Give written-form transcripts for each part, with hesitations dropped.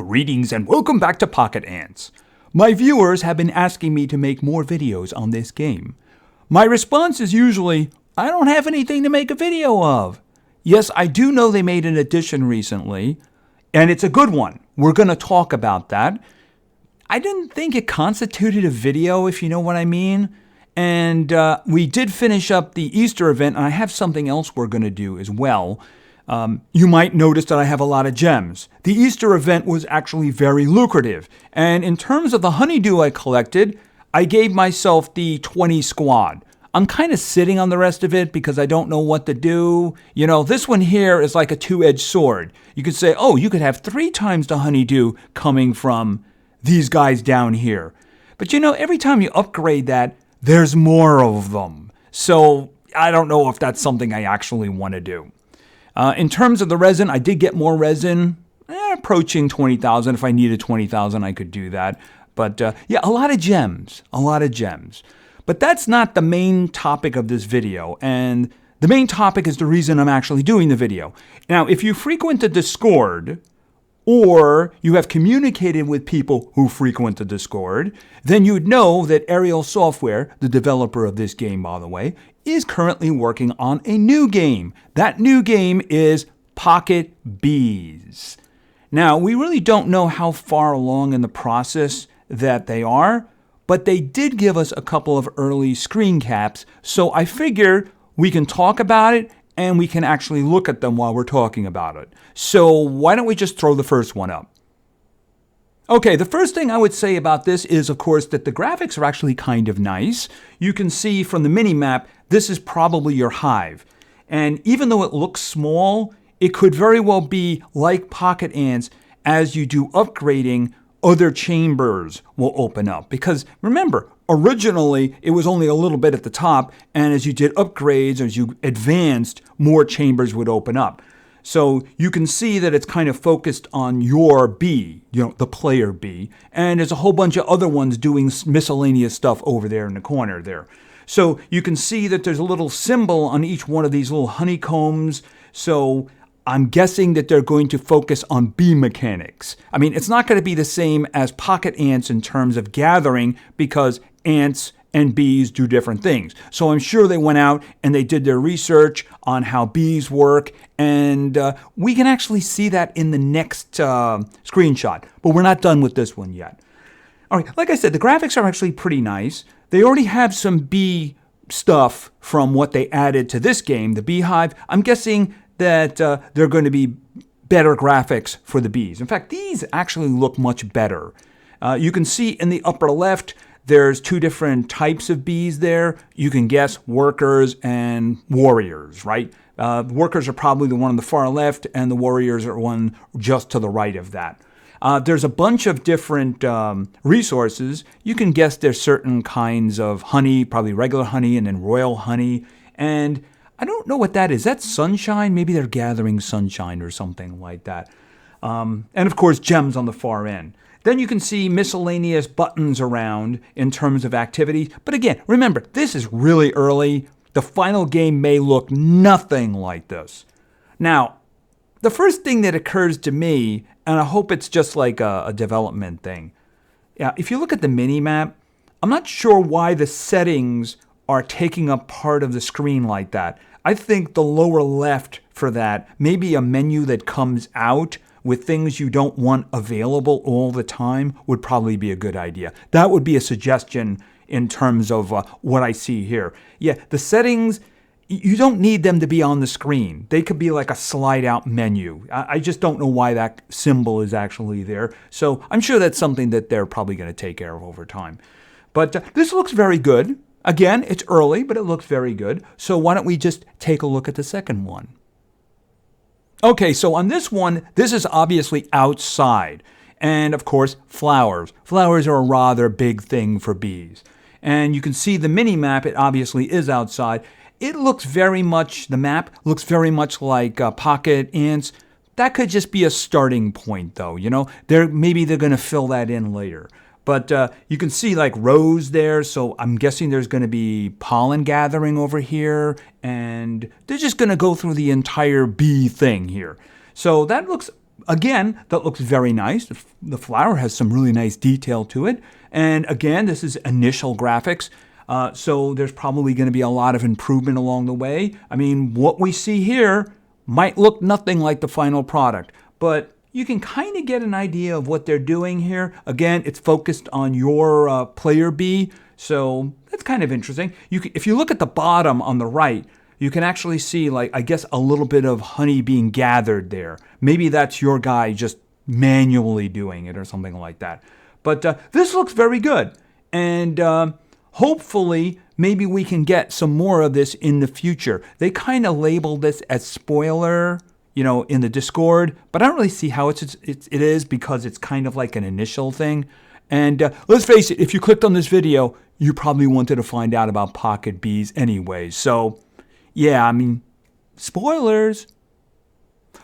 Greetings and welcome back to Pocket Ants. My viewers have been asking me to make more videos on this game. My response is usually, I don't have anything to make a video of. Yes, I do know they made an addition recently, and it's a good one. We're going to talk about that. I didn't think it constituted a video, if you know what I mean. And we did finish up the Easter event, and I have something else we're going to do as well. You might notice that I have a lot of gems. The Easter event was actually very lucrative. And in terms of the honeydew I collected, I gave myself the 20 squad. I'm kind of sitting on the rest of it because I don't know what to do. You know, this one here is like a two-edged sword. You could say, oh, you could have 3 times the honeydew coming from these guys down here. But you know, every time you upgrade that, there's more of them. So I don't know if that's something I actually want to do. In terms of the resin, I did get more resin, approaching 20,000. If I needed 20,000, I could do that. But yeah, a lot of gems. But that's not the main topic of this video. And the main topic is the reason I'm actually doing the video. Now, if you frequent the Discord, or you have communicated with people who frequent the Discord, then you'd know that Ariel Software, the developer of this game, by the way, is currently working on a new game. That new game is Pocket Bees. Now, we really don't know how far along in the process that they are, but they did give us a couple of early screen caps, so I figured we can talk about it and we can actually look at them while we're talking about it. So why don't we just throw the first one up? Okay, the first thing I would say about this is, of course, that the graphics are actually kind of nice. You can see from the mini-map, this is probably your hive. And even though it looks small, it could very well be like Pocket Ants. As you do upgrading, other chambers will open up. Because remember, originally, it was only a little bit at the top, and as you did upgrades, as you advanced, more chambers would open up. So you can see that it's kind of focused on your bee, you know, the player bee, and there's a whole bunch of other ones doing miscellaneous stuff over there in the corner there. So you can see that there's a little symbol on each one of these little honeycombs. So I'm guessing that they're going to focus on bee mechanics. I mean, it's not going to be the same as Pocket Ants in terms of gathering because ants and bees do different things. So I'm sure they went out and they did their research on how bees work, and we can actually see that in the next screenshot, but we're not done with this one yet. All right, like I said, the graphics are actually pretty nice. They already have some bee stuff from what they added to this game, the beehive. I'm guessing that they're going to be better graphics for the bees. In fact, these actually look much better. You can see in the upper left, there's 2 different types of bees there. You can guess workers and warriors, right? Workers are probably the one on the far left, and the warriors are one just to the right of that. There's a bunch of different resources. You can guess there's certain kinds of honey, probably regular honey and then royal honey. And I don't know what that is. That's sunshine? Maybe they're gathering sunshine or something like that. And of course, gems on the far end. Then you can see miscellaneous buttons around in terms of activities. But again, remember, this is really early. The final game may look nothing like this. Now, the first thing that occurs to me, and I hope it's just like a development thing. Yeah, if you look at the mini-map, I'm not sure why the settings are taking up part of the screen like that. I think the lower left for that, maybe a menu that comes out with things you don't want available all the time would probably be a good idea. That would be a suggestion in terms of what I see here. Yeah, the settings, you don't need them to be on the screen. They could be like a slide out menu. I just don't know why that symbol is actually there. So I'm sure that's something that they're probably going to take care of over time. But this looks very good. Again, it's early, but it looks very good. So why don't we just take a look at the second one? Okay, so on this one, this is obviously outside. And of course, flowers. Flowers are a rather big thing for bees. And you can see the mini-map, it obviously is outside. It looks very much, the map looks very much like Pocket Ants. That could just be a starting point though, you know. Maybe they're going to fill that in later. But you can see like rows there, so I'm guessing there's going to be pollen gathering over here, and they're just going to go through the entire bee thing here. So that looks again, that looks very nice. The flower has some really nice detail to it. And again, this is initial graphics. So there's probably going to be a lot of improvement along the way. I mean, what we see here might look nothing like the final product, but you can kind of get an idea of what they're doing here. Again, it's focused on your player bee, so that's kind of interesting. If you look at the bottom on the right, you can actually see, like, I guess, a little bit of honey being gathered there. Maybe that's your guy just manually doing it or something like that. But this looks very good, and hopefully maybe we can get some more of this in the future. They kind of labeled this as spoiler, in the Discord, but I don't really see how it is because it's kind of like an initial thing. And let's face it, if you clicked on this video, you probably wanted to find out about pocket bees anyway. So, yeah, I mean, spoilers.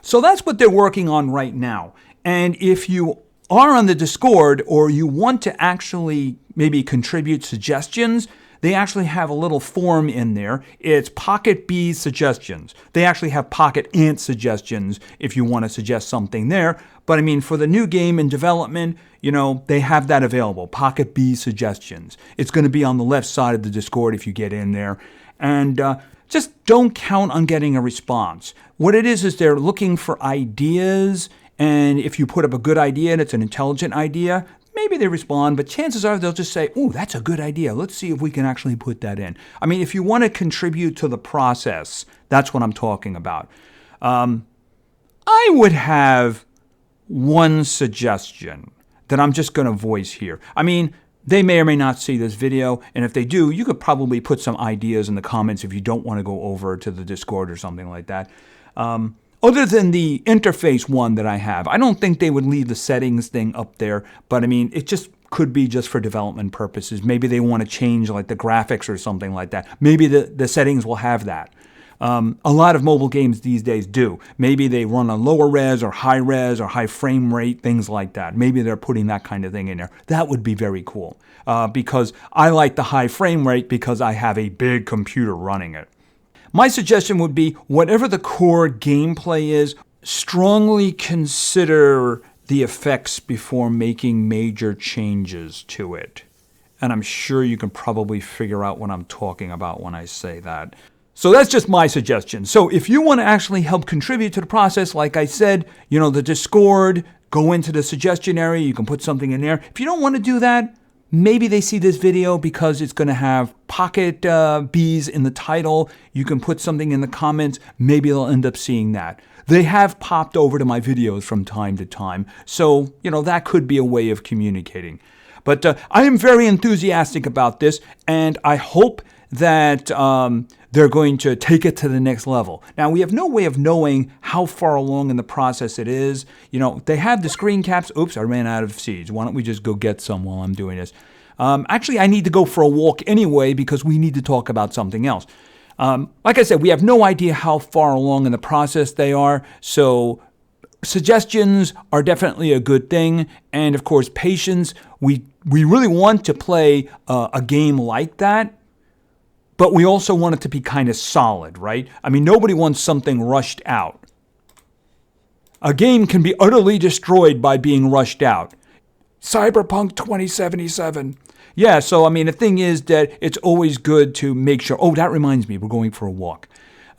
So that's what they're working on right now. And if you are on the Discord or you want to actually maybe contribute suggestions, they actually have a little form in there. It's Pocket Bee Suggestions. They actually have Pocket Ant Suggestions if you want to suggest something there. But I mean, for the new game in development, they have that available. Pocket Bee Suggestions. It's going to be on the left side of the Discord if you get in there. And just don't count on getting a response. What it is they're looking for ideas. And if you put up a good idea and it's an intelligent idea, maybe they respond, but chances are they'll just say, "Oh, that's a good idea. Let's see if we can actually put that in." I mean, if you want to contribute to the process, that's what I'm talking about. I would have one suggestion that I'm just going to voice here. I mean, they may or may not see this video, and if they do, you could probably put some ideas in the comments if you don't want to go over to the Discord or something like that. Other than the interface one that I have, I don't think they would leave the settings thing up there, but I mean, it just could be just for development purposes. Maybe they want to change like the graphics or something like that. Maybe the settings will have that. A lot of mobile games these days do. Maybe they run on lower res or high frame rate, things like that. Maybe they're putting that kind of thing in there. That would be very cool because I like the high frame rate because I have a big computer running it. My suggestion would be, whatever the core gameplay is, strongly consider the effects before making major changes to it. And I'm sure you can probably figure out what I'm talking about when I say that. So that's just my suggestion. So if you want to actually help contribute to the process, like I said, the Discord, go into the suggestion area, you can put something in there. If you don't want to do that, maybe they see this video because it's going to have Pocket Bees in the title. You can put something in the comments. Maybe they'll end up seeing that. They have popped over to my videos from time to time. So, that could be a way of communicating. But I am very enthusiastic about this, and I hope that they're going to take it to the next level. Now, we have no way of knowing how far along in the process it is. They have the screen caps. Oops, I ran out of seeds. Why don't we just go get some while I'm doing this? Actually, I need to go for a walk anyway because we need to talk about something else. Like I said, we have no idea how far along in the process they are. So suggestions are definitely a good thing. And of course, patience. We really want to play a game like that. But we also want it to be kind of solid, right? I mean, nobody wants something rushed out. A game can be utterly destroyed by being rushed out. Cyberpunk 2077. Yeah, so I mean, the thing is that it's always good to make sure. Oh, that reminds me, we're going for a walk.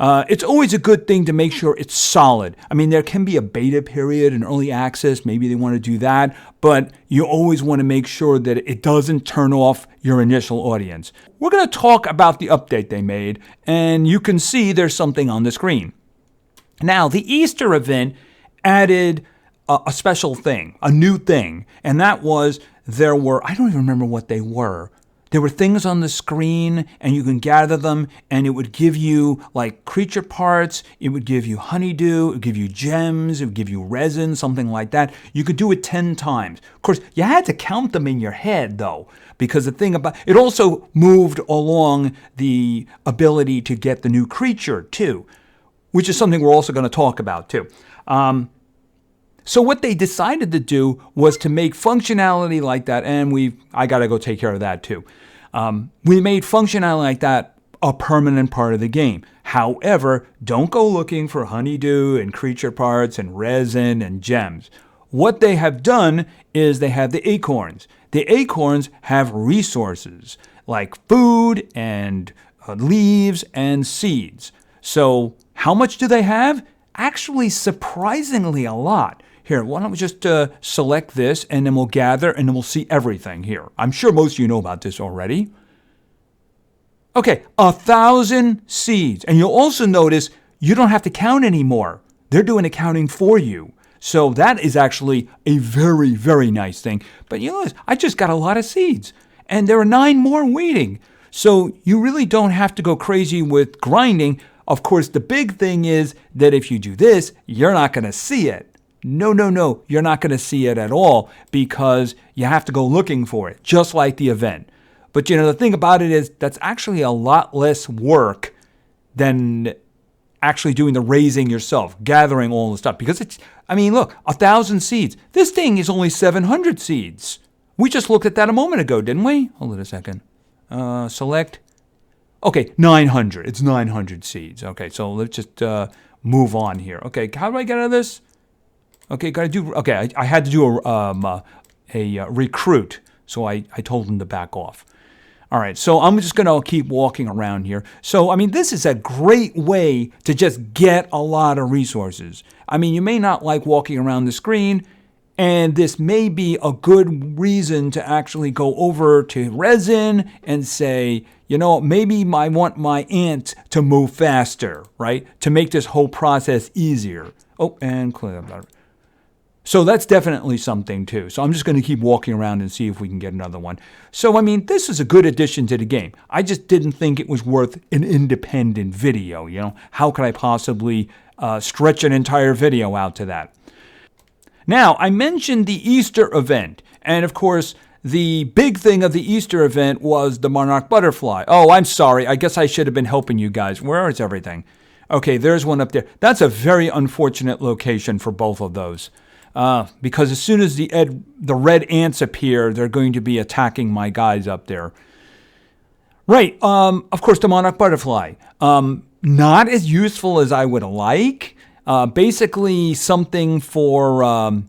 It's always a good thing to make sure it's solid. I mean, there can be a beta period, an early access. Maybe they want to do that. But you always want to make sure that it doesn't turn off your initial audience. We're going to talk about the update they made. And you can see there's something on the screen. Now, the Easter event added a special thing, a new thing. And that was there were, I don't even remember what they were. There were things on the screen, and you can gather them, and it would give you like creature parts, it would give you honeydew, it would give you gems, it would give you resin, something like that. You could do it 10 times. Of course, you had to count them in your head, though, because the thing about it also moved along the ability to get the new creature, too, which is something we're also going to talk about, too. So what they decided to do was to make functionality like that, and I got to go take care of that too. We made functionality like that a permanent part of the game. However, don't go looking for honeydew and creature parts and resin and gems. What they have done is they have the acorns. The acorns have resources like food and leaves and seeds. So how much do they have? Actually, surprisingly a lot. Here, why don't we just select this, and then we'll gather, and then we'll see everything here. I'm sure most of you know about this already. Okay, 1,000 seeds. And you'll also notice you don't have to count anymore. They're doing the counting for you. So that is actually a very, very nice thing. But you know, I just got a lot of seeds, and there are 9 more waiting. So you really don't have to go crazy with grinding. Of course, the big thing is that if you do this, you're not going to see it. No, you're not going to see it at all because you have to go looking for it, just like the event. But you know, the thing about it is that's actually a lot less work than actually doing the raising yourself, gathering all the stuff. Because look, 1,000 seeds. This thing is only 700 seeds. We just looked at that a moment ago, didn't we? Hold it a second. Select. Okay, 900. It's 900 seeds. Okay, so let's just move on here. Okay, how do I get out of this? Okay, I had to do a recruit, so I told him to back off. All right, so I'm just going to keep walking around here. So, this is a great way to just get a lot of resources. You may not like walking around the screen, and this may be a good reason to actually go over to resin and say, you know, maybe I want my ant to move faster, right? To make this whole process easier. Oh, and clear that. So that's definitely something too. So I'm just going to keep walking around and see if we can get another one. So, this is a good addition to the game. I just didn't think it was worth an independent video. You know, how could I possibly stretch an entire video out to that? Now, I mentioned the Easter event. And of course, the big thing of the Easter event was the monarch butterfly. Oh, I'm sorry. I guess I should have been helping you guys. Where is everything? Okay, there's one up there. That's a very unfortunate location for both of those. Because as soon as the red ants appear, they're going to be attacking my guys up there. Right, of course, the monarch butterfly. Not as useful as I would like. Basically, something for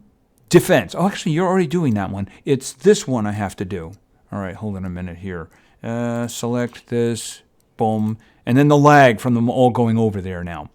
defense. Oh, actually, you're already doing that one. It's this one I have to do. All right, hold on a minute here. Select this, boom. And then the lag from them all going over there now.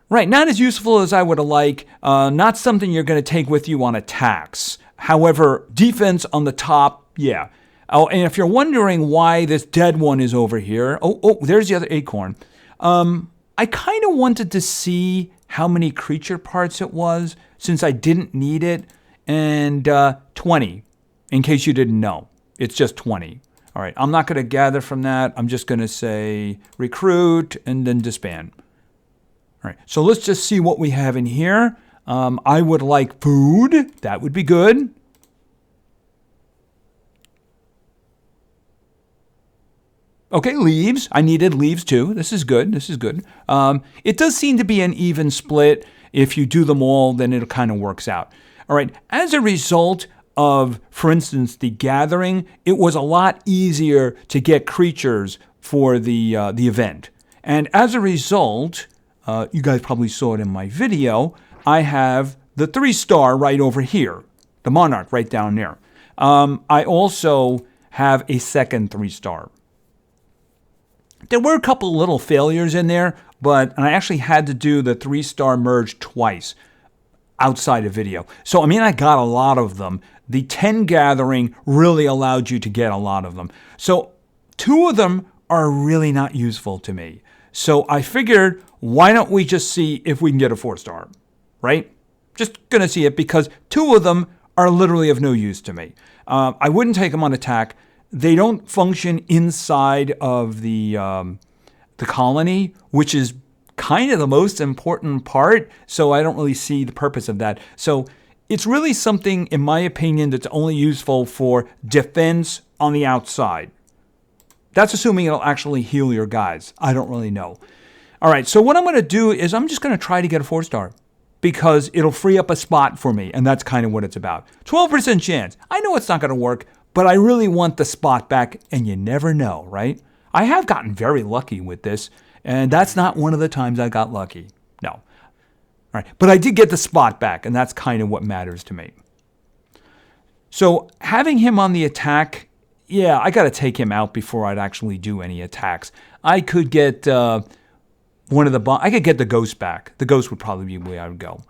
Right, not as useful as I would like, not something you're going to take with you on attacks. However, defense on the top, yeah. Oh, and if you're wondering why this dead one is over here, there's the other acorn. I kind of wanted to see how many creature parts it was, since I didn't need it, and 20, in case you didn't know. It's just 20. All right, I'm not going to gather from that. I'm just going to say recruit and then disband. All right, so let's just see what we have in here. I would like food. That would be good. Okay, leaves. I needed leaves too. This is good. This is good. It does seem to be an even split. If you do them all, then it kind of works out. All right, as a result of, for instance, the gathering, it was a lot easier to get creatures for the event. And as a result, you guys probably saw it in my video, I have the 3-star right over here, the monarch right down there. I also have a second 3-star. There were a couple little failures in there, but I actually had to do the 3-star merge twice outside of video. So, I got a lot of them. The 10 gathering really allowed you to get a lot of them. So 2 of them are really not useful to me. So I figured, why don't we just see if we can get a 4-star, right? Just going to see it because 2 of them are literally of no use to me. I wouldn't take them on attack. They don't function inside of the colony, which is kind of the most important part. So I don't really see the purpose of that. So it's really something, in my opinion, that's only useful for defense on the outside. That's assuming it'll actually heal your guys. I don't really know. All right, so what I'm going to do is I'm just going to try to get a 4-star because it'll free up a spot for me, and that's kind of what it's about. 12% chance. I know it's not going to work, but I really want the spot back, and you never know, right? I have gotten very lucky with this, and that's not one of the times I got lucky. No. All right. But I did get the spot back, and that's kind of what matters to me. So having him on the attack, yeah, I got to take him out before I'd actually do any attacks. I could get I could get the ghost back. The ghost would probably be the way I would go.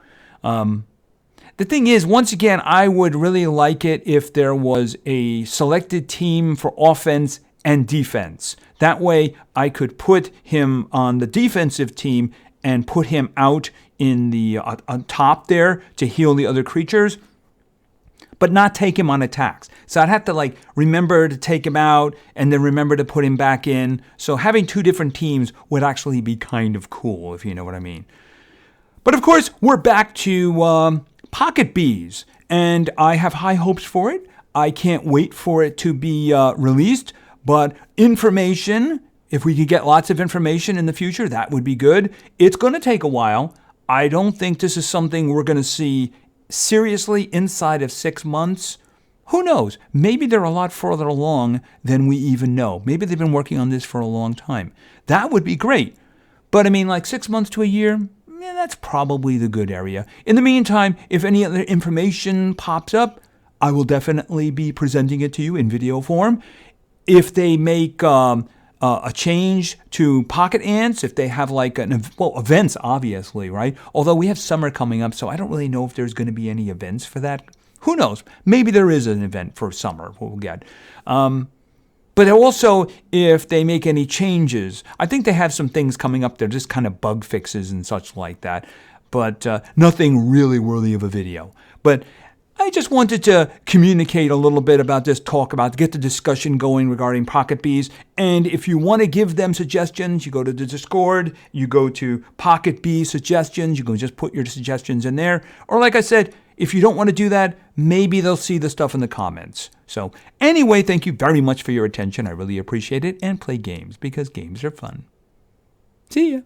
The thing is, once again, I would really like it if there was a selected team for offense and defense. That way, I could put him on the defensive team and put him out in the on top there to heal the other creatures, but not take him on attacks. So I'd have to remember to take him out and then remember to put him back in. So having two different teams would actually be kind of cool, if you know what I mean. But of course, we're back to Pocket Bees, and I have high hopes for it. I can't wait for it to be released, but information, if we could get lots of information in the future, that would be good. It's going to take a while. I don't think this is something we're going to see seriously inside of 6 months. Who knows? Maybe they're a lot further along than we even know. Maybe they've been working on this for a long time. That would be great. But 6 months to a year, that's probably the good area. In the meantime, if any other information pops up, I will definitely be presenting it to you in video form. If they make a change to Pocket Ants, if they have events, obviously, right? Although we have summer coming up, so I don't really know if there's going to be any events for that. Who knows? Maybe there is an event for summer we'll get. But also, if they make any changes, I think they have some things coming up there, just kind of bug fixes and such like that. But nothing really worthy of a video. But I just wanted to communicate a little bit about this, get the discussion going regarding Pocket Bees. And if you want to give them suggestions, you go to the Discord, you go to Pocket Bee Suggestions, you can just put your suggestions in there. Or like I said, if you don't want to do that, maybe they'll see the stuff in the comments. So anyway, thank you very much for your attention. I really appreciate it. And play games because games are fun. See ya.